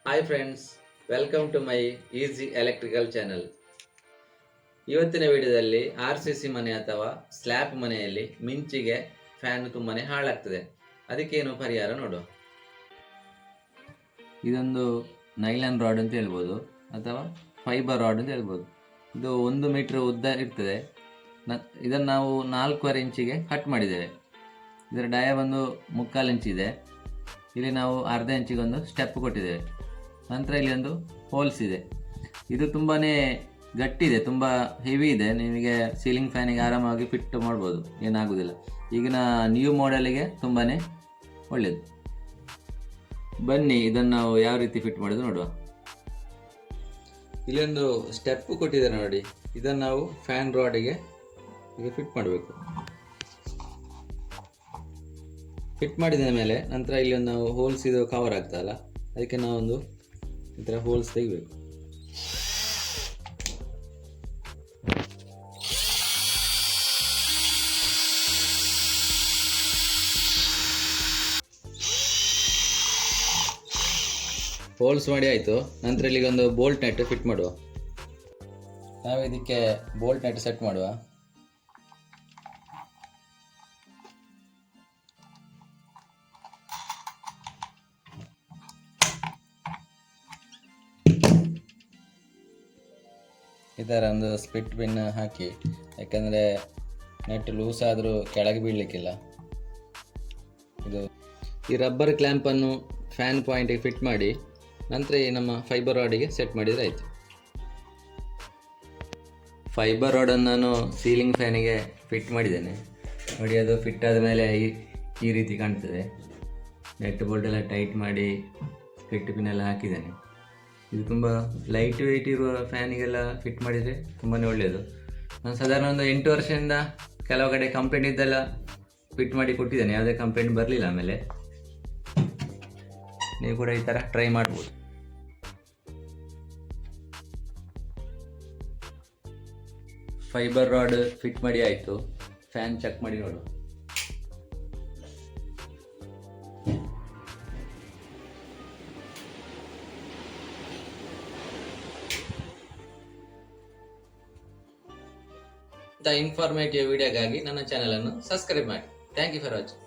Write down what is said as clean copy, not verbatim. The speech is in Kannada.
Hi friends, welcome to my easy electrical channel. ಇವತ್ತಿನ ವಿಡಿಯೋದಲ್ಲಿ RCC ಮನೆ ಅಥವಾ ಸ್ಲ್ಯಾಬ್ ಮನೆಯಲ್ಲಿ ಮಿಂಚಿಗೆ ಫ್ಯಾನ್ ತುಂಬಾನೇ ಹಾಳಾಗ್ತದೆ. ಅದಕ್ಕೇನು ಪರಿಹಾರ ನೋಡುವ. ಇದೊಂದು ನೈಲಾನ್ ರಾಡ್ ಅಂತ ಹೇಳ್ಬೋದು ಅಥವಾ ಫೈಬರ್ ರಾಡ್ ಅಂತ ಹೇಳ್ಬೋದು. ಇದು 1 ಮೀಟರ್ ಉದ್ದ ಇರ್ತದೆ. ಇದನ್ನು ನಾವು 4.25 ಇಂಚಿಗೆ ಕಟ್ ಮಾಡಿದ್ದೇವೆ. ಇದರ ಡಯ ಬಂದು 3/4 ಇಂಚ್ ಇದೆ. ಇಲ್ಲಿ ನಾವು ಅರ್ಧ ಇಂಚಿಗೆ ಒಂದು ಸ್ಟೆಪ್ ಕೊಟ್ಟಿದ್ದೇವೆ. ನಂತರ ಇಲ್ಲಿ ಒಂದು ಹೋಲ್ಸ್ ಇದೆ. ಇದು ತುಂಬಾ ಗಟ್ಟಿ ಇದೆ, ತುಂಬ ಹೆವಿ ಇದೆ. ನಿಮಗೆ ಸೀಲಿಂಗ್ ಫ್ಯಾನಿಗೆ ಆರಾಮಾಗಿ ಫಿಟ್ ಮಾಡ್ಬೋದು, ಏನಾಗೋದಿಲ್ಲ. ಈಗಿನ ನ್ಯೂ ಮಾಡೆಲಿಗೆ ತುಂಬಾ ಒಳ್ಳೆಯದು. ಬನ್ನಿ ಇದನ್ನು ನಾವು ಯಾವ ರೀತಿ ಫಿಟ್ ಮಾಡೋದು ನೋಡುವ. ಇಲ್ಲೊಂದು ಸ್ಟೆಪ್ ಕೊಟ್ಟಿದ್ದಾರೆ ನೋಡಿ, ಇದನ್ನು ನಾವು ಫ್ಯಾನ್ ರಾಡಿಗೆ ಈಗ ಫಿಟ್ ಮಾಡಬೇಕು. ಫಿಟ್ ಮಾಡಿದ ಮೇಲೆ ನಂತರ ಇಲ್ಲಿ ಒಂದು ನಾವು ಹೋಲ್ಸ್ ಇದು ಕವರ್ ಆಗ್ತದಲ್ಲ, ಅದಕ್ಕೆ ನಾವೊಂದು ಈ ಥರ ಹೋಲ್ಸ್ ತೆಗಿಬೇಕು. ಹೋಲ್ಸ್ ಮಾಡಿ ಆಯಿತು. ನಂತರ ಇಲ್ಲಿಗೆ ಒಂದು ಬೋಲ್ಟ್ ನೆಟ್ ಫಿಟ್ ಮಾಡುವ. ನಾವು ಇದಕ್ಕೆ ಬೋಲ್ಟ್ ನೆಟ್ ಸೆಟ್ ಮಾಡುವ. ಈ ಥರ ಒಂದು ಸ್ಪ್ಲಿಟ್ ಪಿನ್ ಹಾಕಿ, ಯಾಕಂದರೆ ನೆಟ್ ಲೂಸ್ ಆದರೂ ಕೆಳಗೆ ಬೀಳಲಿಕ್ಕಿಲ್ಲ. ಈ ರಬ್ಬರ್ ಕ್ಲ್ಯಾಂಪನ್ನು ಫ್ಯಾನ್ ಪಾಯಿಂಟಿಗೆ ಫಿಟ್ ಮಾಡಿ ನಂತರ ಈ ನಮ್ಮ ಫೈಬರ್ ರಾಡಿಗೆ ಸೆಟ್ ಮಾಡಿದರೆ ಆಯಿತು. ಫೈಬರ್ ರಾಡನ್ನು ನಾನು ಸೀಲಿಂಗ್ ಫ್ಯಾನಿಗೆ ಫಿಟ್ ಮಾಡಿದ್ದೇನೆ ನೋಡಿ. ಅದು ಫಿಟ್ ಆದ ಮೇಲೆ ಈ ರೀತಿ ಕಾಣ್ತದೆ. ನೆಟ್ ಬೋಲ್ಟ್ ಎಲ್ಲ ಟೈಟ್ ಮಾಡಿ ಸ್ಪ್ಲಿಟ್ ಪಿನ್ ಎಲ್ಲ ಹಾಕಿದ್ದೇನೆ. ಇದು ತುಂಬ ಲೈಟ್ ವೆಯ್ಟ್ ಇರುವ ಫ್ಯಾನಿಗೆಲ್ಲ ಫಿಟ್ ಮಾಡಿದರೆ ತುಂಬಾ ಒಳ್ಳೆಯದು. ನಾನು ಸಾಧಾರಣ ಒಂದು 8 ವರ್ಷದಿಂದ ಕೆಲವು ಕಡೆ ಕಂಪ್ಲೇಂಟ್ ಇದ್ದೆಲ್ಲ ಫಿಟ್ ಮಾಡಿ ಕೊಟ್ಟಿದ್ದೇನೆ, ಯಾವುದೇ ಕಂಪ್ಲೇಂಟ್ ಬರಲಿಲ್ಲ. ಆಮೇಲೆ ನೀವು ಕೂಡ ಈ ಥರ ಟ್ರೈ ಮಾಡ್ಬೋದು. ಫೈಬರ್ ರಾಡ್ ಫಿಟ್ ಮಾಡಿ ಆಯಿತು. ಫ್ಯಾನ್ ಚೆಕ್ ಮಾಡಿ ನೋಡು. ಇನ್ಫಾರ್ಮೇಟಿವ್ ವಿಡಿಯೋಗಾಗಿ ನನ್ನ ಚಾನಲನ್ನು ಸಬ್ಸ್ಕ್ರೈಬ್ ಮಾಡಿ. Thank you for watching.